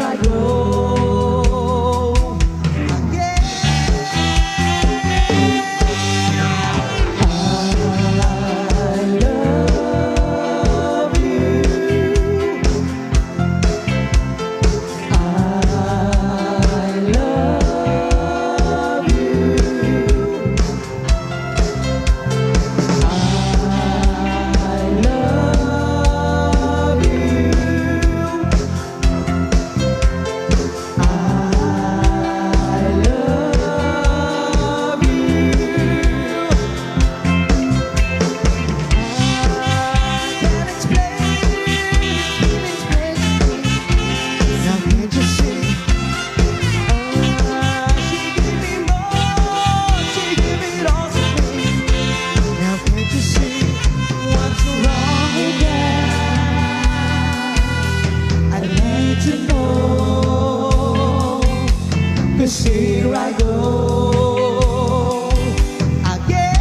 I go again. Here I go again.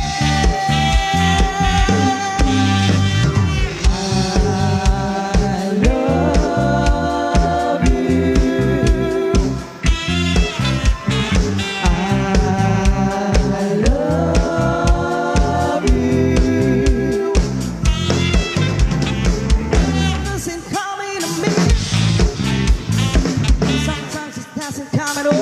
I love you. I love you. It doesn't come in a minute. Sometimes it doesn't come at all.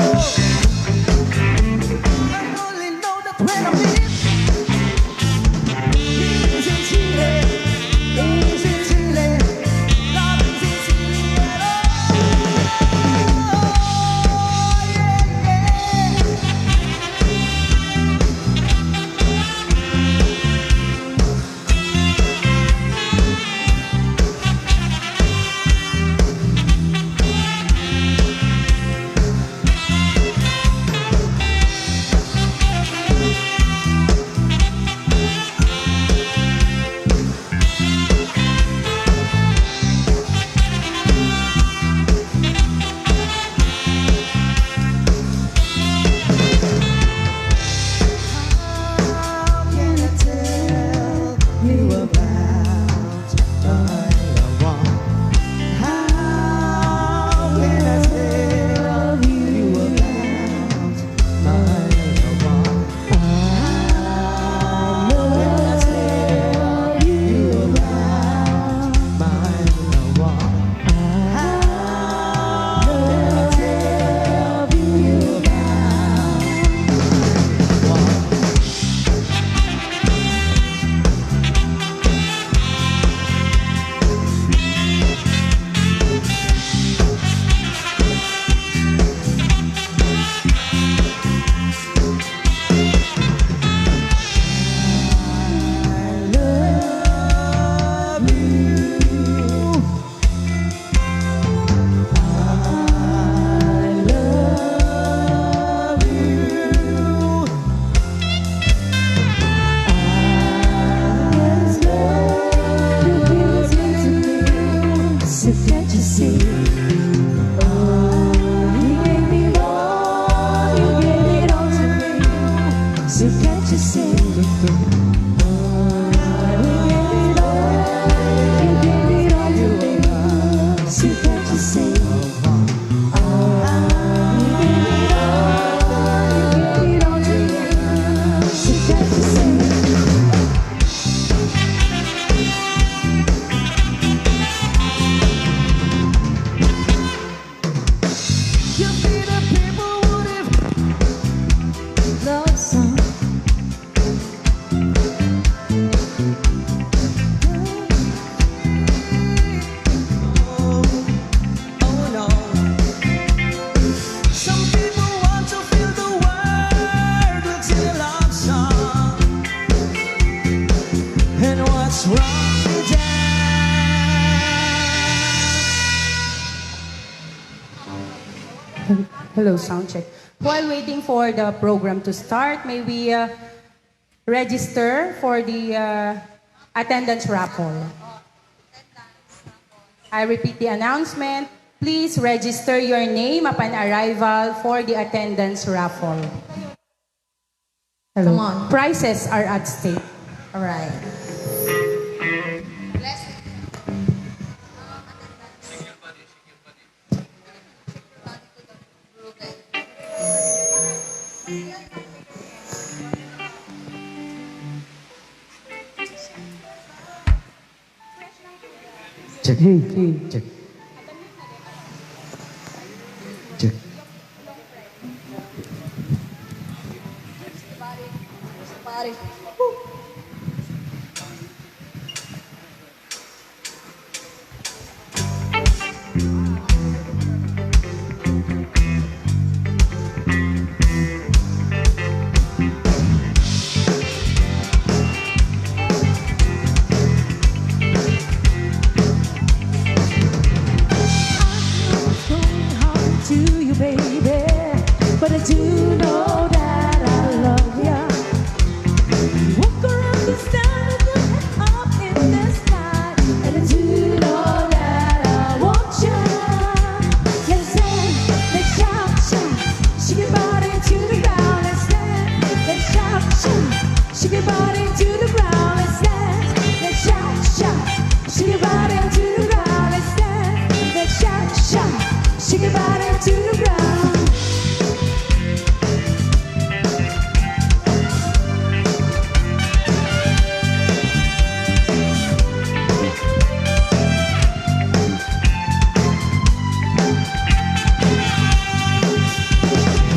Hello, sound check. While waiting for the program to start, may we register for the attendance raffle. I repeat the announcement. Please register your name upon arrival for the attendance raffle. Hello. Come on. Prizes are at stake. All right. check, check. Check. To you, baby, but I do know that I love you. Walk around this town with your head up in the sky, and I do know that I want you. Let's dance, let's shout, shout, shake your body to the ground. Let's dance, let's shout, shout, shake your body to the ground. Let's dance, let's shout, shout, shake your body to the ground. Let's dance, let's shout, shout, shake your body to the ground.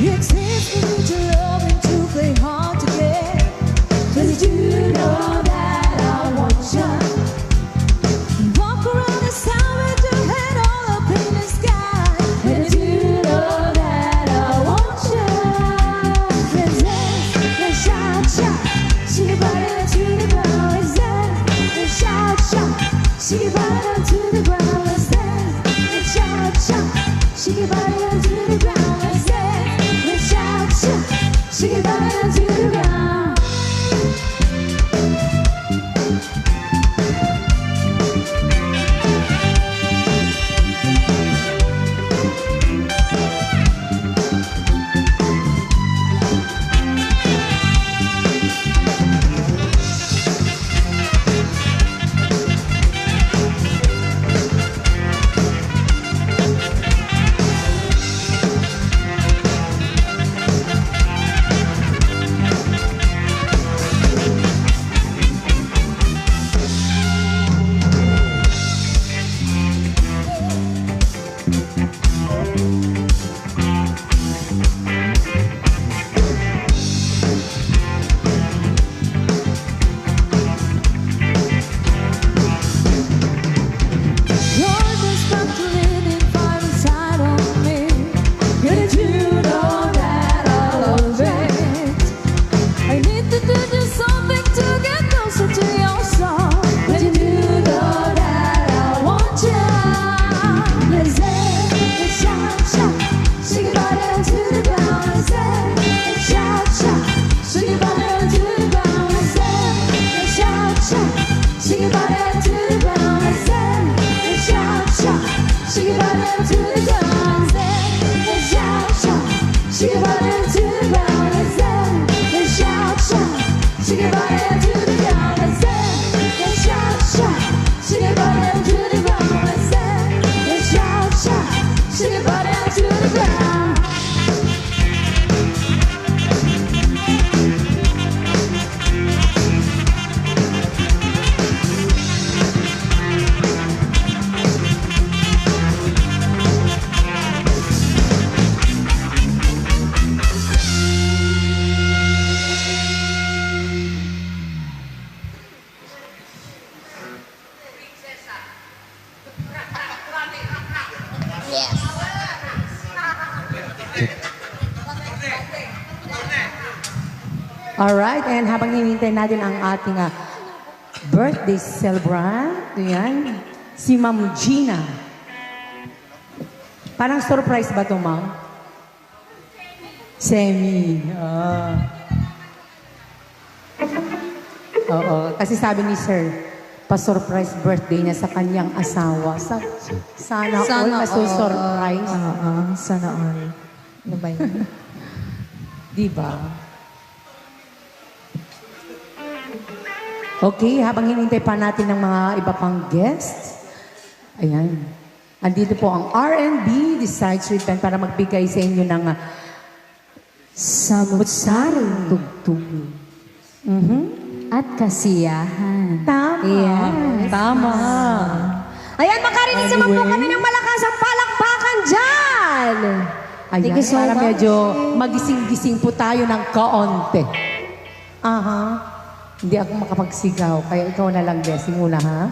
It takes me to love and to play hard to get, 'cause you do know that I want you. Walk around this town with your head all up in the sky, and I do know that I want you. Let's dance, let's shout, shout, shake your body to the ground. Let's dance, let's shout, shout, shake your body to the ground. Let's dance, let's shout, shout, shake your body to the ground. Let's dance, let's shout, shout, shake your body to the ground. You're just sparkling in fire inside of me, and I do know that I love it. I need to do just something to get closer to your soul, but you do know that I want you. Let's dance, let's shout, shout, shake your body to the ground. Let's dance, let's shout, shout, shake your body to the ground. Let's dance, let's shout, shout, shake your body to the ground. Let's dance, let's shout, shout, shake your body to the ground. Let's dance, let's shout, shout, shake your body to the ground. Let's dance, let's shout, shout, shake your body to the ground. Let's dance, let's shout, shout, shake your body to the ground. Let's dance, let's shout, shout, shake your body to the ground. Alright, and habang hinihintay natin ang ating birthday celebrant, yan, si Ma'am Gina. Parang surprise ba ito, Ma'am? Semi. Oo, kasi sabi ni Sir, pa-surprise birthday niya sa kanyang asawa. Sana all masu-surprise. Sana all. Ano ba yun? Diba? Okay, habang hinintay pa natin ng mga iba pang guests, ayan, andito po ang RNB Band para magbigay sa inyo ng Samut-saring tugtog. at kasiyahan. Tama. Yes. Tama. Ayan, makarinig naman po Anyway. kami ng malakas ang palakpakan dyan. Thank Ayan, you so para much. medyo magising-gising po tayo ng kaonte. Aha. Hindi ako makapagsigaw, kaya ikaw na lang, Bessie, muna, ha?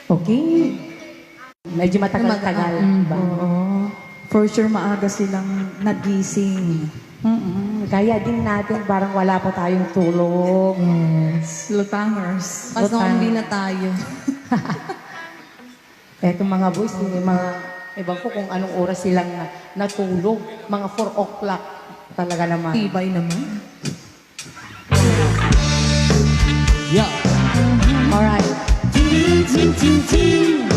Okay. Medyo matagal-tagal. Ba? Oo. For sure, maaga silang nagising. Kaya din natin parang wala pa tayong tulog. Yes. Lutangers. Mas zombie na tayo. Eto mga boys, may mga, ewan ko kung anong oras silang natulog. Mga 4 o'clock talaga naman. Tibay naman. Yeah. Alright.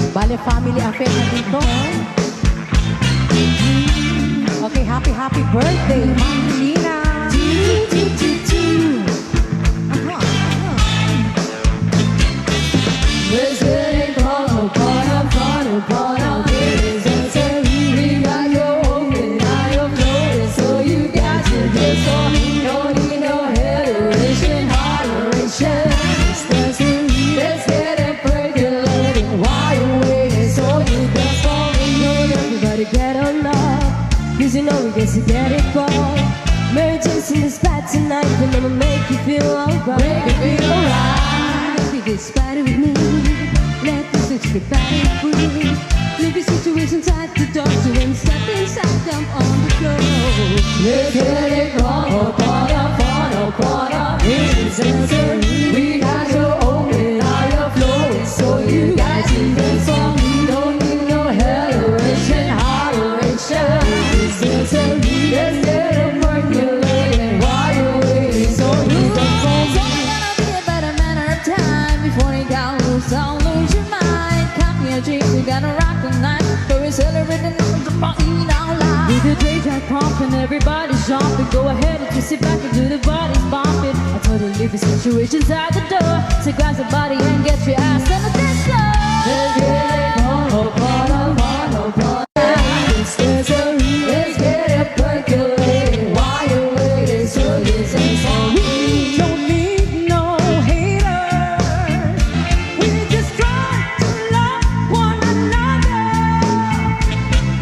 Bale, family affair na dito. Okay, happy birthday, Ma'am Sheena. Let's get it on, we got your hope and I your flow, so you got to get on. No need no hesitation, holleration. Let's get it percolating while you're waiting, so you dance for me. Everybody get on love, 'cause you know we get to get it wrong. Mary Jane's in the spot tonight, and I'ma make you feel alright. Make you feel alright. If you get spotted with me, let the switch get batty free. Leave your situation tight to talk to and step inside them on the floor. Let's get it wrong, we got your own and all your flow, so you got everything is about you now. With the day jack pumping, everybody's jumping. Go ahead and just sit back and do the body's bumping. I told you leave the situations at the door. So grab the body and get your ass on the dance floor. Let's get it on, let's get it percolating. While you're waiting, so listen for me. Don't need no haters. We just try to love one another.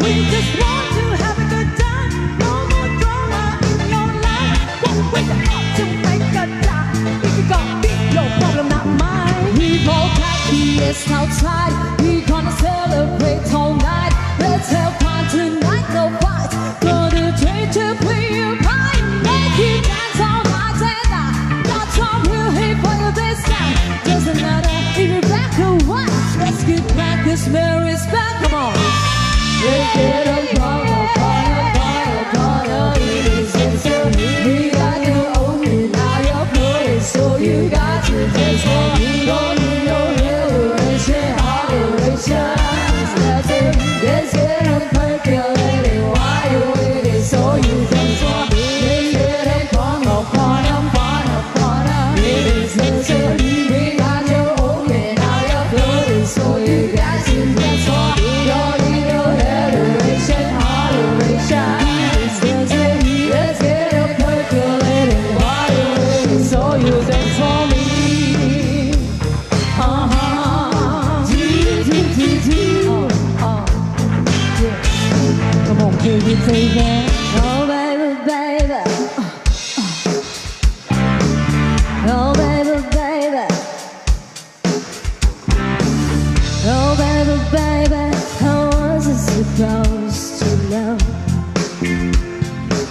We just want to have a good time. No more drama in your life. Won't wait up to make a time. If you got me, your problem, not mine. We've all got BS outside. We're gonna celebrate all night. Let's have fun tonight, no fight. Gonna try to play your part. Make you dance all night and night. That's why we're here for you this time. Doesn't matter if you're black or white. Let's get back, this Mary's back, come on. Let's get up, we got you open, now you're playing, so you got to dance for me. Don't need no hateration, holleration. Let's get them percolating while you're waiting, so you dance for me. Let's get them fun. We got you open, now you're playing, so you got to dance for me. Don't need no hateration, holleration. Let's get them percolating while you're waiting, so you dance for me. Come on, baby, baby. Oh, baby, baby. Oh, baby, baby. Oh, baby, baby. How was I supposed to know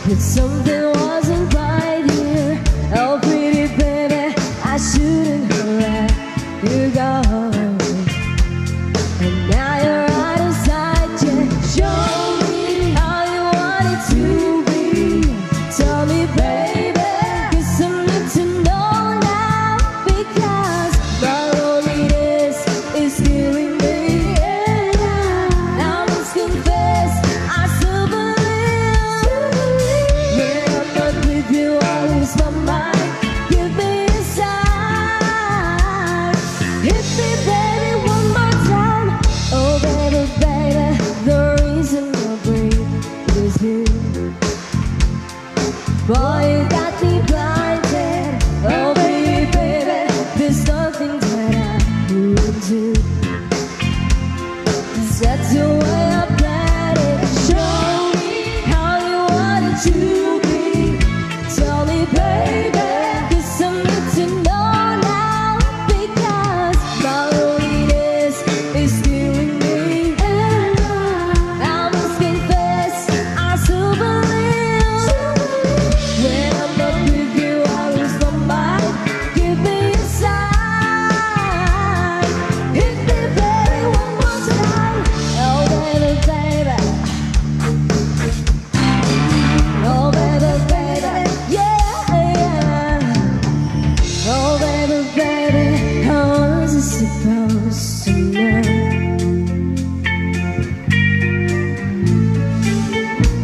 that something wasn't right here? Oh, pretty baby, I shouldn't have let you go. And now you're out of sight, yeah. Show me how you want it to be. Tell me, baby, 'cause I'm need to know now. Because my loneliness is killing me. Now I must confess, I still believe. When I'm not with you, I lose my mind. Give me a sign. Hit me, baby, one more time. Oh, baby, baby, the reason I breathe is you. Boy, you got me blinded. Oh, baby, baby, there's nothing that I wouldn't do. That's the way I planned it. Show me how you want it to be. Tell me, baby, 'cause I need to know now. Because my loneliness is killing me. I must confess, I still believe. When I'm not with you, I lose my mind. Give me a sign. Hit me, baby, one more time. Oh, baby, baby. Oh, baby, baby. Yeah, yeah. Oh, baby, baby. How was I supposed to know?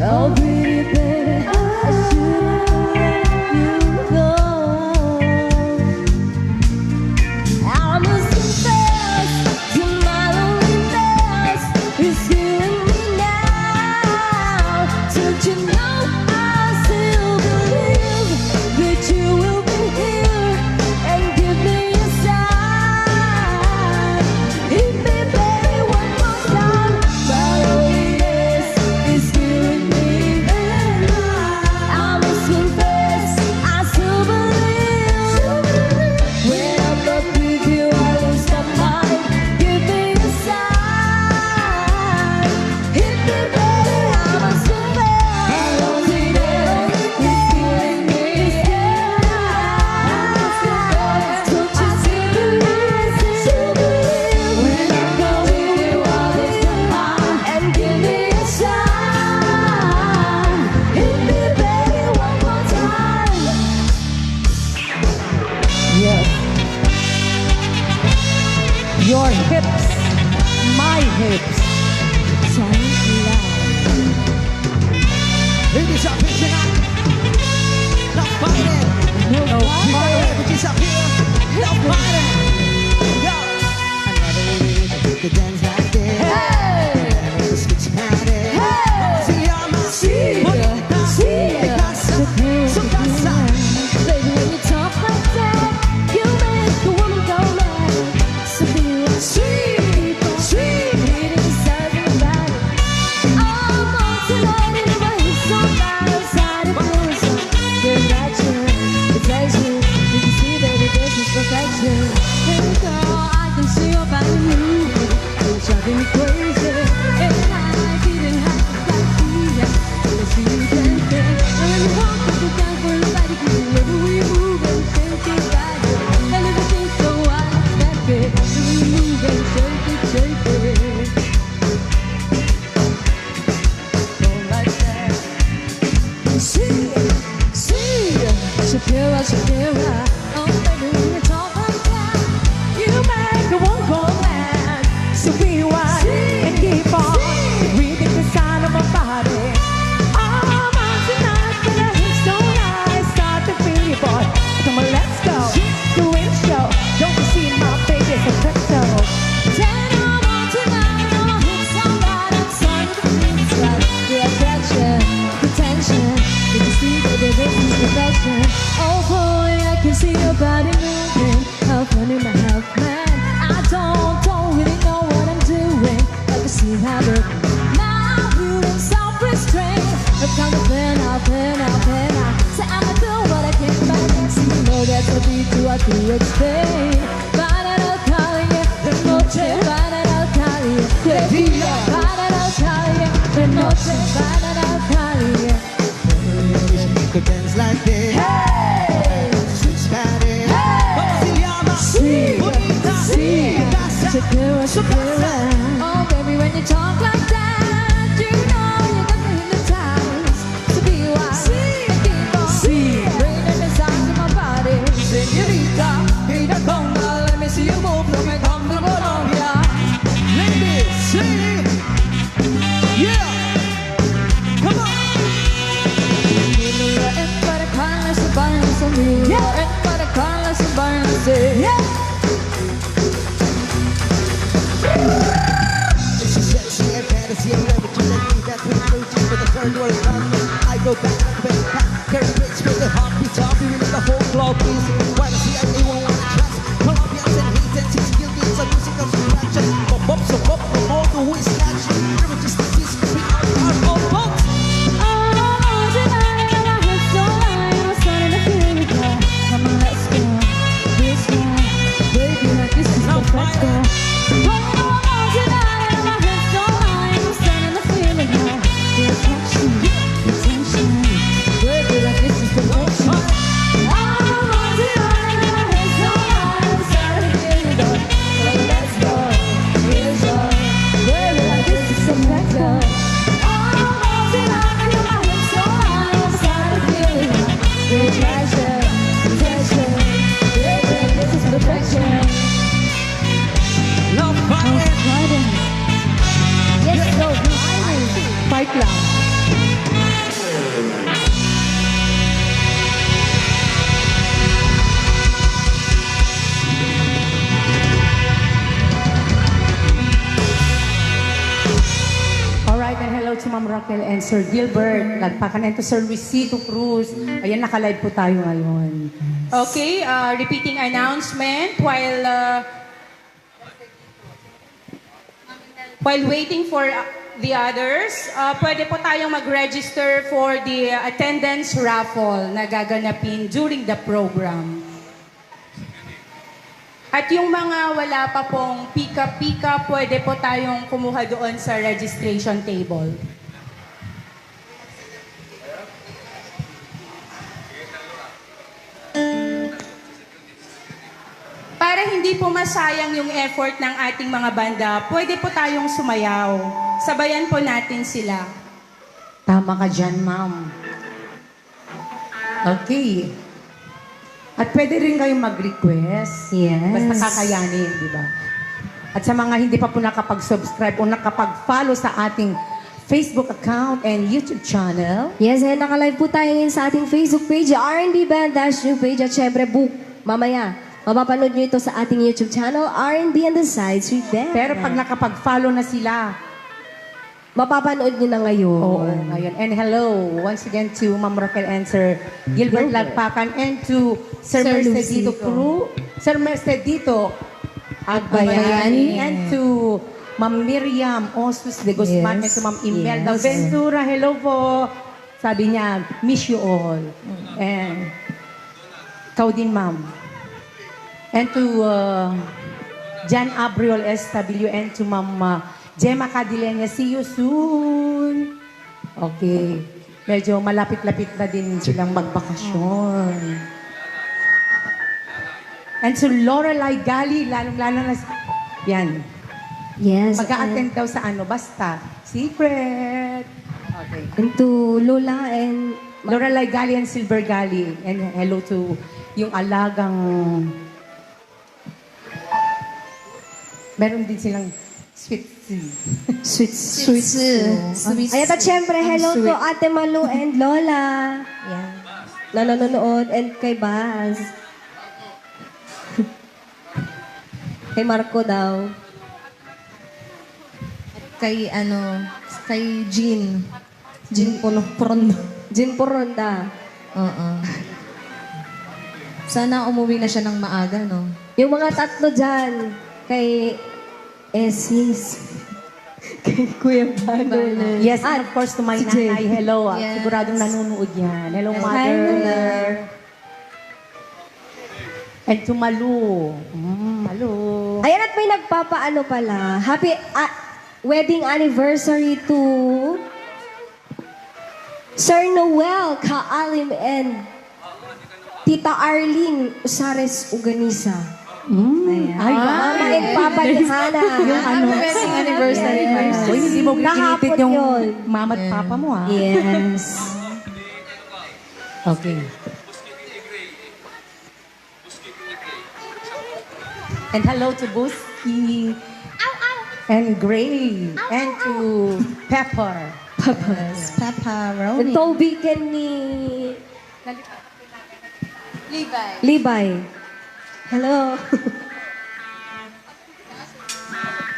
Oh, pretty baby, I should've let you go. I must confess to my loneliness is killing me now. Don't you know I still believe that you will be here and give me a sign. Hit me, baby, one more time. My loneliness is killing me. Ladies up here tonight. No fighting. No fighting. Ladies up here. No fighting. Yo. We could dance like this. Hey. The switch party. Hey. See all my See ya. so that's Baby, when you talk like that, you make a woman go mad. So be like sweet, sweet inside your body. I'm on tonight in my hips, so bad inside it feels so good that it takes you. You can see, baby, this is perfection. Hey girl, I can see your body moving. It's driving me crazy. And I didn't have to like feeling. I see you dancing. And when you walk up and down for your body, cause you love the way you move and shake it, ride it. And everything's so unexpected. The way you move and shake it, shake it. Go like that. See, Shakira, Shakira. Oh, baby, when you talk like that, you make a woman go mad. So be wise and keep on reading the sound of my body. I'm on tonight, but I hit so nice. Start to feel your boy. Come on, let's go. Do it show. Don't you see my baby for crypto? Turn on tonight, I'ma hit somebody. I'm starting to feel it's right. The attraction, the tension. You can see, baby, this is perfection. Oh boy, I can see your body moving. Half money, my half man. I don't really know what I'm doing. I can see how the now you in self-restraint. I've come to plan out. Say I'ma do what I can, but I can't see. You know that's what we do. I do explain. Para al calle de noche, para al calle de día, para al calle de noche, para al calle. we could dance like this. Hey, Switch party. see, Shakira, Shakira. Oh, baby, when you talk like that, you know you got me hypnotized. So be wise, keep on bringing the sound to my body. Señorita, mira conga, let me see you move, no me come to Colombia. Ladies, sing. Yeah. Come on. Es para Carlos y Barnes amigo. Es para Carlos y Barnes. She's sexy and fantasy and never to let me. That's when you do for the third world conference. I go back, carry bitch with the heartbeat off. You the whole club is. Why does he anyone want to trust? Colombians and Haitians, he's guilty. It's a musical subtraction. Pop, so pop, from all the who is catching. Never just the seas, we are all folks. Fight lang. Alright, and hello to Ma'am Raquel and Sir Gilbert. Nagpakan to Sir Luisito Cruz. Ayan, nakalive po tayo ngayon. Okay, repeating announcement while waiting for the others, pwede po tayong mag-register for the attendance raffle na gaganapin during the program. At yung mga wala pa pong pika-pika, pwede po tayong kumuha doon sa registration table. Para hindi po masayang yung effort ng ating mga banda, pwede po tayong sumayaw. Sabayan po natin sila. Tama ka dyan, ma'am. Okay. At pwede rin kayong mag-request. Yes. Basta kakayanin, di ba? At sa mga hindi pa po nakapag-subscribe o nakapag-follow sa ating Facebook account and YouTube channel. Yes, and naka-live po tayo ngayon sa ating Facebook page, RNB Band New Page, at syempre book. Mamaya, mapapanood nyo ito sa ating YouTube channel, RNB and the Side Street Band. Pero pag nakapag-follow na sila, mapapanood nyo na ngayon. oo, ngayon. And hello, once again to Ma'am Raquel and Sir Gilbert Lagpakan and to Sir Sir Mercedito Lucido. Crew, Sir Mercedito Agbayani, and to Ma'am Miriam Osus de Guzman, and to Ma'am Imelda Yes. Ventura. Hello po. Sabi niya, miss you all. And ikaw din, ma'am. And to Jan Abriol SW and to Ma'am Gemma Cadilenia, see you soon. Okay. Medyo malapit-lapit na din silang magbakasyon. And to Lorelai Gali, lalong-lalo na yan. Yes. Mag-a-attend daw sa ano, basta. Secret. Okay. And to Lola and Lorelai Gali and Silver Gali. And hello to yung alagang... Meron din silang sweet tea. Sweet. Ayan, at syempre, hello to Ate Malu and Lola. Yan. Na nanonood. And kay Baz. Kay Marco daw. Kay Jean. Jean Poronda. Jin Poronda. Oo. Sana umuwi na siya ng maaga, no? Yung mga tatlo dyan, kay Esis, kay Kuya Bano. Yes, and of course to my si Jay. nanay. Hello. Yes. Siguradong nanonood yan. Hello, Hi, mother. mother. And to Malu. Malu. Ayan, at may nagpapaano pala. Happy wedding anniversary to Sir Noel Kaalim and Tita Arlene Usares Uganisa. Ayan. Ay, Mama and Papa ni Hana. Yung ano, wedding anniversary pa yun. Uy, hindi mo Kahapon ginitit yung yun. mama at papa mo, ha? Yes. Okay. And hello to Busky. And Gray. And to Pepper. Yes, And Toby Ken ni Levi. Hello.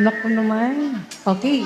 Naku naman. Okay.